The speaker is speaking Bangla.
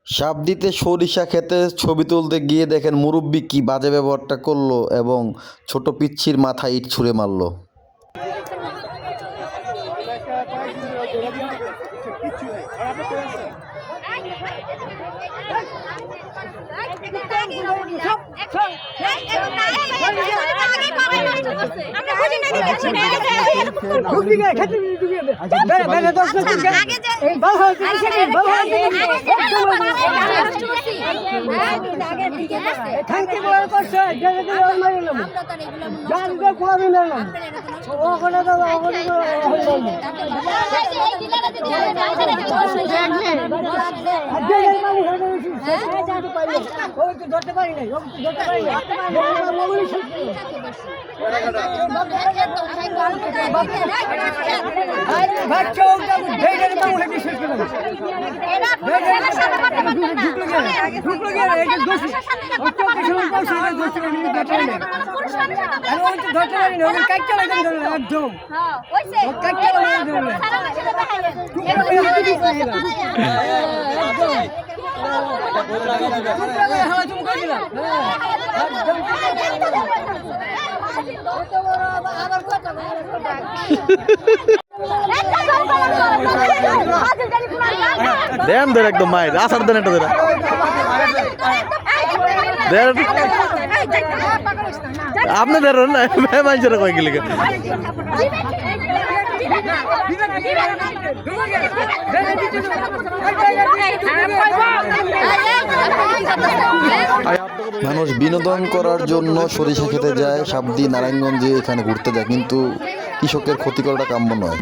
সাবদিতে সরিষা ক্ষেতে ছবি তুলতে গিয়ে দেখেন মুরব্বি কি বাজে ব্যবহারটা করলো এবং ছোট পিচ্ছির মাথায় ইট ছুঁড়ে মারলো। দেন দেন একদম মায়ের আসার দেন একটা দেন আপনি ধরেন না মানুষের কয়ে গেলে মানুষ বিনোদন করার জন্য সরিষা খেতে যায়, সাবদি নারায়ণগঞ্জে এখানে ঘুরতে যায়, কিন্তু কৃষকের ক্ষতি করাটা কাম্য নয়।